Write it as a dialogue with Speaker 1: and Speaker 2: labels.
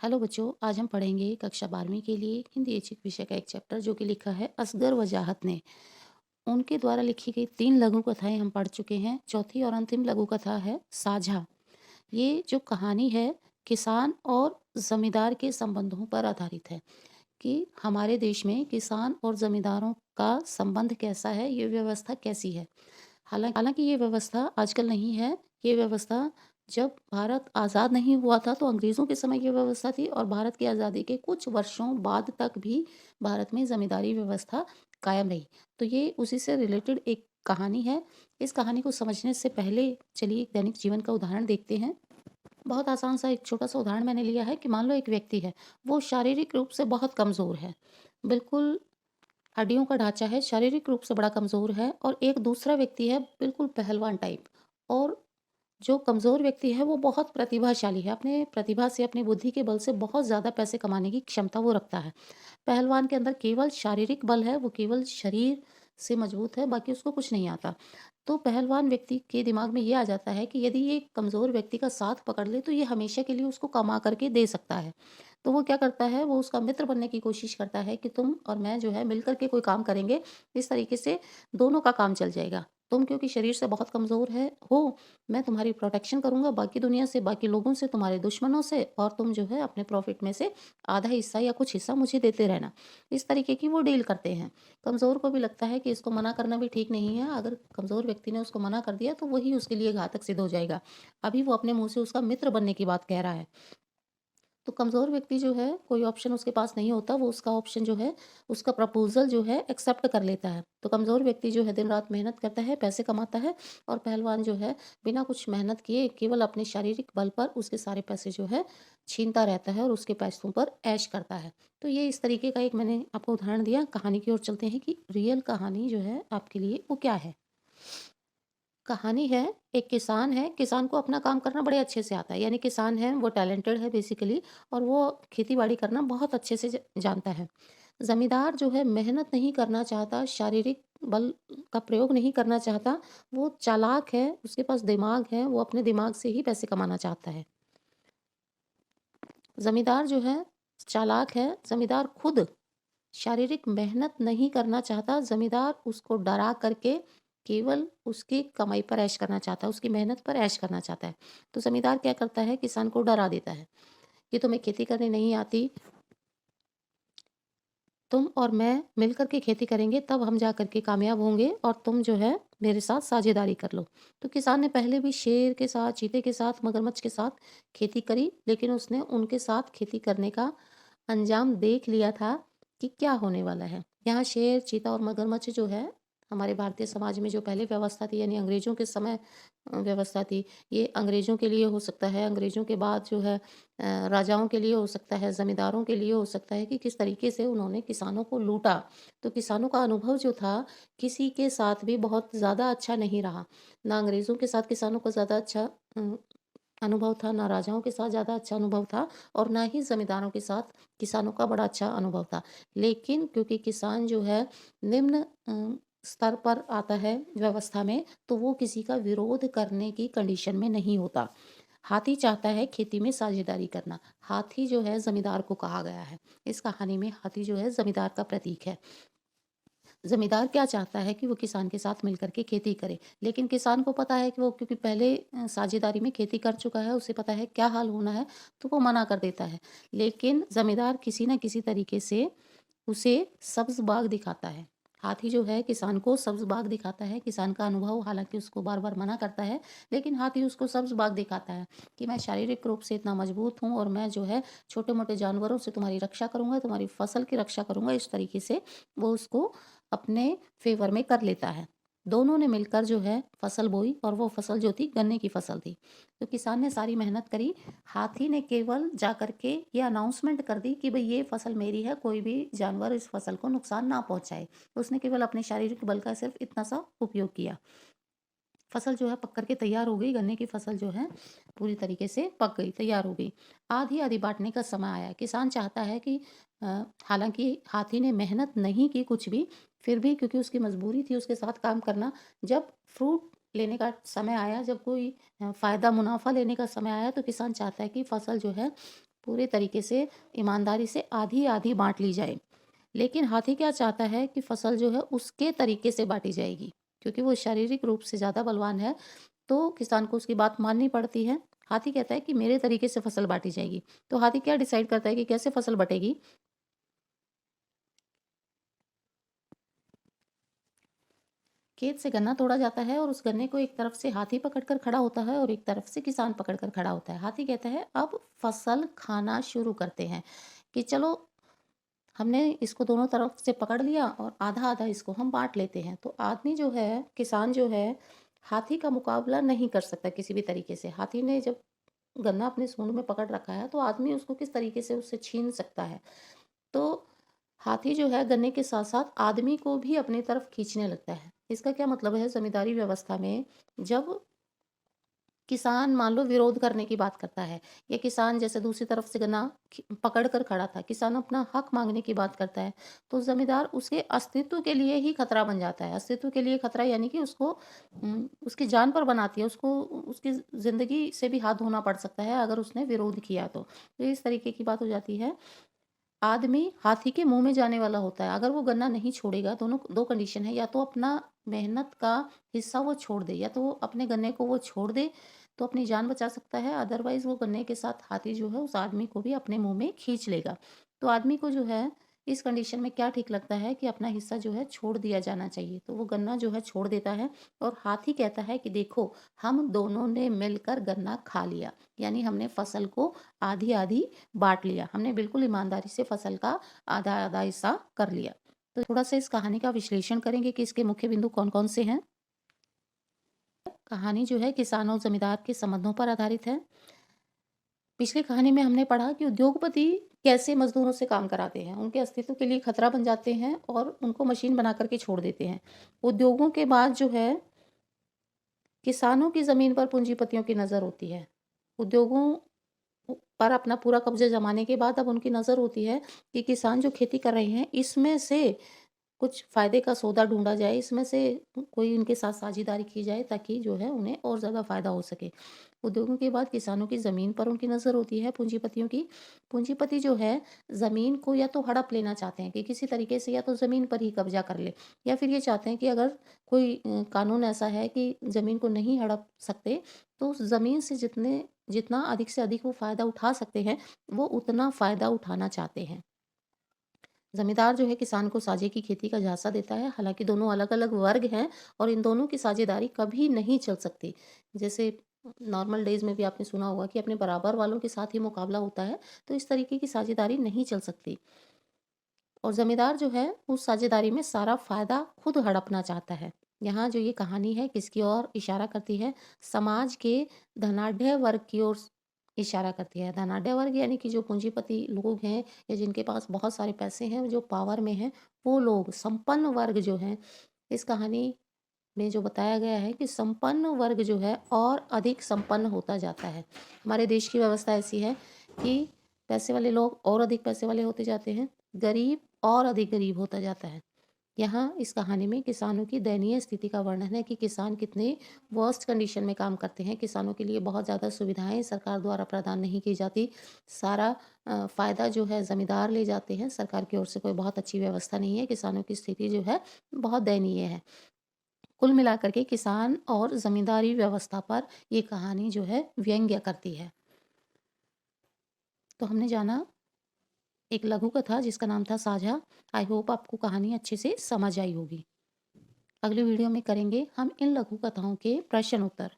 Speaker 1: Hello बच्चों, आज हम पढ़ेंगे कक्षा 12वीं के लिए हिंदी ऐच्छिक विषय का एक चैप्टर जो कि लिखा है असगर वजाहत ने। उनके द्वारा लिखी गई 3 लघु कथाएं हम पढ़ चुके हैं। चौथी और अंतिम लघु कथा है साझा। ये जो कहानी है किसान और जमींदार के संबंधों पर आधारित है कि हमारे देश में किसान और जमींदारों का संबंध कैसा है, ये व्यवस्था कैसी है। हालांकि ये व्यवस्था आजकल नहीं है। ये व्यवस्था जब भारत आज़ाद नहीं हुआ था तो अंग्रेज़ों के समय ये व्यवस्था थी और भारत की आज़ादी के कुछ वर्षों बाद तक भी भारत में ज़मींदारी व्यवस्था कायम रही। तो ये उसी से रिलेटेड एक कहानी है। इस कहानी को समझने से पहले चलिए एक दैनिक जीवन का उदाहरण देखते हैं। बहुत आसान सा एक छोटा-सा उदाहरण मैंने लिया है कि मान लो एक व्यक्ति है, वो शारीरिक रूप से बहुत कमज़ोर है। बिल्कुल हड्डियों का ढाँचा है, शारीरिक रूप से बड़ा कमज़ोर है और एक दूसरा व्यक्ति है बिल्कुल पहलवान टाइप। और जो कमज़ोर व्यक्ति है वो बहुत प्रतिभाशाली है, अपने प्रतिभा से, अपनी बुद्धि के बल से बहुत ज़्यादा पैसे कमाने की क्षमता वो रखता है। पहलवान के अंदर केवल शारीरिक बल है, वो केवल शरीर से मजबूत है, बाकी उसको कुछ नहीं आता। तो पहलवान व्यक्ति के दिमाग में ये आ जाता है कि यदि ये कमज़ोर व्यक्ति का साथ पकड़ ले तो ये हमेशा के लिए उसको कमा करके दे सकता है। तो वो क्या करता है, वो उसका मित्र बनने की कोशिश करता है कि तुम और मैं जो है मिल कर के कोई काम करेंगे, इस तरीके से दोनों का काम चल जाएगा। तुम क्योंकि शरीर से बहुत कमज़ोर हो, मैं तुम्हारी प्रोटेक्शन करूँगा बाकी दुनिया से, बाकी लोगों से, तुम्हारे दुश्मनों से, और तुम जो है अपने प्रॉफ़िट में से आधा हिस्सा या कुछ हिस्सा मुझे देते रहना। इस तरीके की वो डील करते हैं। कमज़ोर को भी लगता है कि इसको मना करना भी ठीक नहीं है, अगर कमज़ोर व्यक्ति ने उसको मना कर दिया तो वही उसके लिए घातक सिद्ध हो जाएगा। अभी वो अपने मुँह से उसका मित्र बनने की बात कह रहा है। तो कमज़ोर व्यक्ति जो है, कोई ऑप्शन उसके पास नहीं होता, वो उसका ऑप्शन जो है, उसका प्रपोज़ल जो है एक्सेप्ट कर लेता है। तो कमज़ोर व्यक्ति जो है दिन-रात मेहनत करता है, पैसे कमाता है, और पहलवान जो है बिना कुछ मेहनत किए केवल अपने शारीरिक बल पर उसके सारे पैसे जो है छीनता रहता है और उसके पैसों पर ऐश करता है। तो ये इस तरीके का एक मैंने आपको उदाहरण दिया। कहानी की ओर चलते हैं कि रियल कहानी जो है आपके लिए वो क्या है। कहानी है, एक किसान है, किसान को अपना काम करना बड़े अच्छे से आता है, यानी किसान है वो टैलेंटेड है बेसिकली, और वो खेती-बाड़ी करना बहुत अच्छे से जानता है। ज़मींदार जो है मेहनत नहीं करना चाहता, शारीरिक बल का प्रयोग नहीं करना चाहता, वो चालाक है, उसके पास दिमाग है, वो अपने दिमाग से ही पैसे कमाना चाहता है। ज़मींदार जो है चालाक है, ज़मींदार खुद शारीरिक मेहनत नहीं करना चाहता, ज़मींदार उसको डरा करके केवल उसकी कमाई पर ऐश करना चाहता है, उसकी मेहनत पर ऐश करना चाहता है। तो ज़मींदार क्या करता है, किसान को डरा देता है कि तुम्हें खेती करनी नहीं आती, तुम और मैं मिलकर के खेती करेंगे तब हम जा कर के कामयाब होंगे, और तुम जो है मेरे साथ साझेदारी कर लो। तो किसान ने पहले भी शेर के साथ, चीते के साथ, मगरमच्छ के साथ खेती करी, लेकिन उसने उनके साथ खेती करने का अंजाम देख लिया था कि क्या होने वाला है। यहाँ शेर, चीता और मगरमच्छ जो है, हमारे भारतीय समाज में जो पहले व्यवस्था थी, यानी अंग्रेज़ों के समय व्यवस्था थी, ये अंग्रेज़ों के लिए हो सकता है, अंग्रेज़ों के बाद जो है राजाओं के लिए हो सकता है, ज़मींदारों के लिए हो सकता है कि किस तरीके से उन्होंने किसानों को लूटा। तो किसानों का अनुभव जो था, किसी के साथ भी बहुत ज़्यादा अच्छा नहीं रहा। ना अंग्रेज़ों के साथ किसानों को ज़्यादा अच्छा अनुभव था, ना राजाओं के साथ ज़्यादा अच्छा अनुभव था, और ना ही ज़मींदारों के साथ किसानों का बड़ा अच्छा अनुभव था। लेकिन क्योंकि किसान जो है निम्न स्तर पर आता है व्यवस्था में, तो वो किसी का विरोध करने की कंडीशन में नहीं होता। हाथी चाहता है खेती में साझेदारी करना। हाथी जो है ज़मींदार को कहा गया है। इस कहानी में हाथी जो है ज़मींदार का प्रतीक है। ज़मींदार क्या चाहता है कि वो किसान के साथ मिलकर के खेती करे, लेकिन किसान को पता है कि वो क्योंकि पहले साझेदारी में खेती कर चुका है, उसे पता है क्या हाल होना है, तो वो मना कर देता है। लेकिन ज़मींदार किसी न किसी तरीके से उसे सब्ज़ बाग दिखाता है। हाथी जो है किसान को सब्ज़ बाग दिखाता है, किसान का अनुभव हालाँकि उसको बार-बार मना करता है, लेकिन हाथी उसको सब्ज़ बाग दिखाता है कि मैं शारीरिक रूप से इतना मजबूत हूँ, और मैं जो है छोटे-मोटे जानवरों से तुम्हारी रक्षा करूँगा, तुम्हारी फसल की रक्षा करूँगा। इस तरीके से वो उसको अपने फ़ेवर में कर लेता है। दोनों ने मिलकर जो है फसल बोई, और वो फसल जो थी गन्ने की फसल थी। तो किसान ने सारी मेहनत करी, हाथी ने केवल जा कर के ये अनाउंसमेंट कर दी कि भई ये फसल मेरी है, कोई भी जानवर इस फसल को नुकसान ना पहुँचाए। उसने केवल अपने शारीरिक बल का सिर्फ़ इतना सा उपयोग किया। फसल जो है पक कर के तैयार हो गई, गन्ने की फसल जो है पूरी तरीके से पक गई, तैयार हो गई। आधी-आधी बाँटने का समय आया। किसान चाहता है कि हालाँकि हाथी ने मेहनत नहीं की कुछ भी, फिर भी क्योंकि उसकी मजबूरी थी उसके साथ काम करना, जब फ्रूट लेने का समय आया, जब कोई फ़ायदा मुनाफ़ा लेने का समय आया, तो किसान चाहता है कि फसल जो है पूरे तरीके से ईमानदारी से आधी-आधी बाँट ली जाए। लेकिन हाथी क्या चाहता है कि फसल जो है उसके तरीके से बाँटी जाएगी, क्योंकि वो शारीरिक रूप से ज़्यादा बलवान है, तो किसान को उसकी बात माननी पड़ती है। हाथी कहता है कि मेरे तरीके से फसल बाँटी जाएगी। तो हाथी क्या डिसाइड करता है कि कैसे फसल बँटेगी? खेत से गन्ना तोड़ा जाता है और उस गन्ने को एक तरफ से हाथी पकड़कर खड़ा होता है और एक तरफ से किसान पकड़कर खड़ा होता है। हाथी कहता है अब फसल खाना शुरू करते हैं, कि चलो हमने इसको दोनों तरफ से पकड़ लिया और आधा-आधा इसको हम बाँट लेते हैं। तो आदमी जो है, किसान जो है, हाथी का मुकाबला नहीं कर सकता किसी भी तरीके से। हाथी ने जब गन्ना अपने सूंड में पकड़ रखा है, तो आदमी उसको किस तरीके से उससे छीन सकता है। तो हाथी जो है गन्ने के साथ-साथ आदमी को भी अपनी तरफ खींचने लगता है। इसका क्या मतलब है, ज़मींदारी व्यवस्था में जब किसान मान लो विरोध करने की बात करता है, या किसान जैसे दूसरी तरफ से गन्ना पकड़ कर खड़ा था, किसान अपना हक मांगने की बात करता है, तो जमींदार उसके अस्तित्व के लिए ही खतरा बन जाता है। अस्तित्व के लिए खतरा यानी कि उसको उसकी जान पर बनाती है, उसको उसकी जिंदगी से भी हाथ धोना पड़ सकता है अगर उसने विरोध किया तो इस तरीके की बात हो जाती है। आदमी हाथी के मुँह में जाने वाला होता है। अगर वो गन्ना नहीं छोड़ेगा, दोनों 2 कंडीशन है, या तो अपना मेहनत का हिस्सा वो छोड़ दे, या तो वो अपने गन्ने को वो छोड़ दे, तो अपनी जान बचा सकता है, अदरवाइज़ वो गन्ने के साथ हाथी जो है उस आदमी को भी अपने मुँह में खींच लेगा। तो आदमी को जो है इस कंडीशन में क्या ठीक लगता है कि अपना हिस्सा जो है छोड़ दिया जाना चाहिए। तो वो गन्ना जो है छोड़ देता है और हाथी कहता है कि देखो, हम दोनों ने मिलकर गन्ना खा लिया। यानी हमने फसल को आधी-आधी बाँट लिया। हमने बिल्कुल ईमानदारी से फसल का आधा-आधा हिस्सा कर लिया। तो थोड़ा-सा इस कहानी का विश्लेषण करेंगे कि इसके मुख्य बिंदु कौन-कौन से हैं। कहानी जो है किसान और ज़मींदार के संबंधों पर आधारित है। पिछली कहानी में हमने पढ़ा कि उद्योगपति कैसे मज़दूरों से काम कराते हैं, उनके अस्तित्व के लिए खतरा बन जाते हैं और उनको मशीन बना कर के छोड़ देते हैं। उद्योगों के बाद जो है किसानों की ज़मीन पर पूंजीपतियों की नज़र होती है। उद्योगों पर अपना पूरा कब्ज़ा जमाने के बाद अब उनकी नज़र होती है कि किसान जो खेती कर रहे हैं, इसमें से कुछ फ़ायदे का सौदा ढूँढा जाए, इसमें से कोई इनके साथ साझेदारी की जाए ताकि जो है उन्हें और ज़्यादा फ़ायदा हो सके। उद्योगों के बाद किसानों की ज़मीन पर उनकी नज़र होती है, पूंजीपतियों की। पूंजीपति जो है ज़मीन को या तो हड़प लेना चाहते हैं कि किसी तरीके से या तो ज़मीन पर ही कब्ज़ा कर ले, या फिर ये चाहते हैं कि अगर कोई कानून ऐसा है कि ज़मीन को नहीं हड़प सकते, तो उस ज़मीन से जितना अधिक से अधिक वो फ़ायदा उठा सकते हैं, वो उतना फ़ायदा उठाना चाहते हैं। ज़मींदार जो है किसान को साझे की खेती का झांसा देता है, हालाँकि दोनों अलग-अलग वर्ग हैं और इन दोनों की साझेदारी कभी नहीं चल सकती। जैसे नॉर्मल डेज़ में भी आपने सुना होगा कि अपने बराबर वालों के साथ ही मुकाबला होता है, तो इस तरीके की साझेदारी नहीं चल सकती। और ज़मींदार जो है उस साझेदारी में सारा फ़ायदा खुद हड़पना चाहता है। यहाँ जो ये कहानी है किसकी ओर इशारा करती है? समाज के धनाढ्य वर्ग की ओर इशारा करती है। धनाढ्य वर्ग यानी कि जो पूंजीपति लोग हैं या जिनके पास बहुत सारे पैसे हैं, जो पावर में हैं, वो लोग संपन्न वर्ग जो हैं, इस कहानी में जो बताया गया है कि संपन्न वर्ग जो है और अधिक संपन्न होता जाता है। हमारे देश की व्यवस्था ऐसी है कि पैसे वाले लोग और अधिक पैसे वाले होते जाते हैं, गरीब और अधिक गरीब होता जाता है। यहाँ इस कहानी में किसानों की दयनीय स्थिति का वर्णन है कि किसान कितने वर्स्ट कंडीशन में काम करते हैं। किसानों के लिए बहुत ज़्यादा सुविधाएँ सरकार द्वारा प्रदान नहीं की जाती। सारा फ़ायदा जो है ज़मींदार ले जाते हैं। सरकार की ओर से कोई बहुत अच्छी व्यवस्था नहीं है। किसानों की स्थिति जो है बहुत दयनीय है। कुल मिलाकर के किसान और ज़मींदारी व्यवस्था पर ये कहानी जो है व्यंग्य करती है। तो हमने जाना एक लघु कथा जिसका नाम था साझा। आई होप आपको कहानी अच्छे से समझ आई होगी। अगली वीडियो में करेंगे हम इन लघु कथाओं के प्रश्न उत्तर।